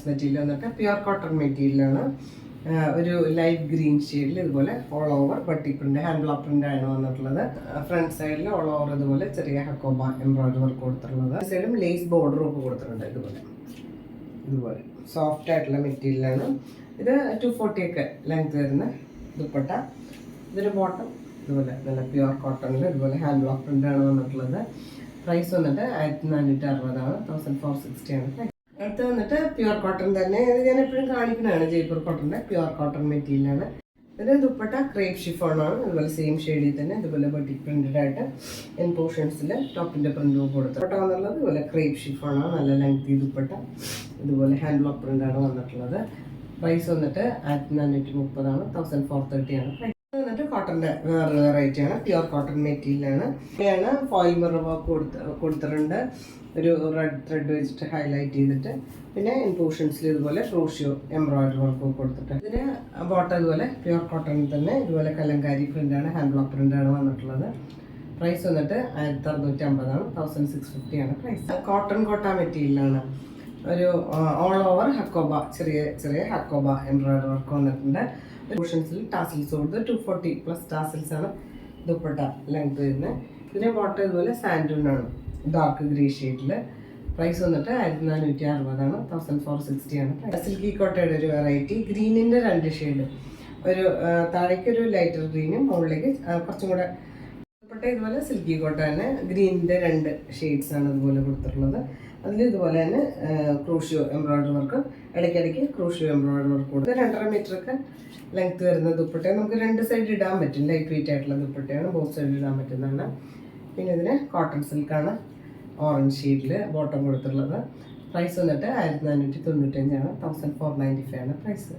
Material വന്നിട്ട് pure cotton മെറ്റീരിയലാണ്. ഒരു ലൈറ്റ് ഗ്രീൻ ഷെയ്ഡിൽ ഇതുപോലെ ഓൾ ഓവർ ബട്ടി പ്രിന്റ് ഹാൻഡ് ബ്ലോക്ക് പ്രിന്റ് ആണ് വന്നിട്ടുള്ളത്. ഫ്രണ്ട് സൈഡിൽ ഓൾ ഓവർ ഇതുപോലെ ചെറിയ ഹക്കോബ എംബ്രോയിഡറി വർക്ക് കൊടുത്തിട്ടുള്ളത്. സൈഡും ലേസ് ബോർഡർ ഒക്കെ കൊടുത്തിട്ടുണ്ട്. ഇതുപോലെ സോഫ്റ്റ് ആയിട്ടുള്ള മെറ്റീരിയലാണ്. ഇത് 240 ഒക്കെ ലെങ്ത് വരുന്ന ദുപ്പട്ട. ഇതിൻ്റെ ബോട്ടം ഇതുപോലെ നല്ല പ്യുർ കോട്ടണിൽ ഇതുപോലെ ഹാൻഡ് ബ്ലോക്ക് പ്രിന്റ് ആണ് വന്നിട്ടുള്ളത്. പ്രൈസ് വന്നിട്ട് 1460 1460 ആണ്. അടുത്ത് വന്നിട്ട് പ്യുർ കോട്ടൺ തന്നെ. ഇത് ഞാൻ എപ്പോഴും കാണിക്കുന്നതാണ് ജയ്പൂർ കോട്ടൻ്റെ പ്യുർ കോട്ടൺ മെറ്റീരിയലാണ്. ഇതിൻ്റെ ദുപ്പട്ട ക്രേപ്പ് ഷിഫോണാണ്. അതുപോലെ സെയിം ഷെയ്ഡിൽ തന്നെ ഇതുപോലെ ബട്ടി പ്രിന്റഡ് ആയിട്ട് എൻ പോർഷൻസിൽ ടോപ്പിൻ്റെ പ്രിന്റും കൊടുത്തു. ദുപ്പട്ട വന്നുള്ളത് ഇതുപോലെ ക്രേപ്പ് ഷിഫോണാണ്. നല്ല ലെങ്തി ദുപ്പട്ട. ഇതുപോലെ ഹാൻഡ് ബ്ലോക്ക് പ്രിന്റാണ് വന്നിട്ടുള്ളത്. പ്രൈസ് വന്നിട്ട് 1430 ആണ് 1430 ആണ് പ്രൈസ്. വന്നിട്ട് കോട്ടൻ്റെ വേറെ വെറൈറ്റി ആണ്. പ്യുർ കോട്ടൺ മെറ്റീരിയലാണ്. ഇവിടെയാണ് ഫോയിൽ മിറർ വർക്ക് കൊടുത്തിട്ടുണ്ട്. ഒരു റെഡ് ത്രെഡ് വെച്ചിട്ട് ഹൈലൈറ്റ് ചെയ്തിട്ട് പിന്നെ ഇൻ പോർഷൻസിൽ ഇതുപോലെ ക്രോഷ്യോ എംബ്രോയിഡറി വർക്ക് കൊടുത്തിട്ട് ഇതിന് ബോട്ടം ഇതുപോലെ പ്യുർ കോട്ടണിൽ തന്നെ ഇതുപോലെ കലങ്കാരി പ്രിന്റാണ് ഹാൻഡ് ബ്ലോക്ക് പ്രിന്റാണ് വന്നിട്ടുള്ളത്. പ്രൈസ് വന്നിട്ട് 1650 ആണ് 1650 ആണ് പ്രൈസ്. കോട്ടൺ കോട്ട മെറ്റീരിയലാണ്. ഒരു ഓൾ ഓവർ ഹക്കോബ ചെറിയ ചെറിയ ഹക്കോബ എംബ്രോയിഡറി വർക്ക് വന്നിട്ടുണ്ട്. പോർഷൻസിൽ ടാസിൽസ് കൊടുത്ത് 240 പ്ലസ് ടാസിൽസ് ആണ് ദുപ്പട്ട ലെങ്ത് വരുന്നത്. ഇതിന് ബോട്ടം ഇതുപോലെ സാൻഡൂണാണ് ഡാർക്ക് ഗ്രേ ഷെയ്ഡിൽ. പ്രൈസ് വന്നിട്ട് 1460 ആണ് 1460 ആണ്. സിൽക്കി കോട്ടയുടെ ഒരു വെറൈറ്റി ഗ്രീനിൻ്റെ 2 ഷെയ്ഡ്. ഒരു താഴേക്കൊരു ലൈറ്റർ ഗ്രീനും മുകളിലേക്ക് കുറച്ചും കൂടെ ദുപ്പട്ട ഇതുപോലെ സിൽക്കി കോട്ട തന്നെ ഗ്രീനിൻ്റെ 2 ഷെയ്ഡ്സ് ആണ് ഇതുപോലെ കൊടുത്തിട്ടുള്ളത്. അതിൽ ഇതുപോലെ തന്നെ ക്രൂഷ്യോ എംബ്രോയിഡറി വർക്ക് ഇടയ്ക്കിടയ്ക്ക് ക്രൂഷ്യോ എംബ്രോയിഡറി വർക്ക് കൊടുത്ത് 2.5 മീറ്ററൊക്കെ ലെങ്ത് വരുന്ന ദുപ്പട്ടയാണ്. നമുക്ക് 2 സൈഡ് ഇടാൻ പറ്റും. ലൈറ്റ് വെയിറ്റ് ആയിട്ടുള്ള ദുപ്പട്ടയാണ്. ബോത്ത് സൈഡ് ഇടാൻ പറ്റുന്നതാണ്. പിന്നെ ഇതിന് കോട്ടൺ സിൽക്കാണ് ഓറഞ്ച് ഷെയ്ഡിൽ ബോട്ടം കൊടുത്തിട്ടുള്ളത്. പ്രൈസ് വന്നിട്ട് 1495 ആണ് 1495 ആണ് പ്രൈസ്.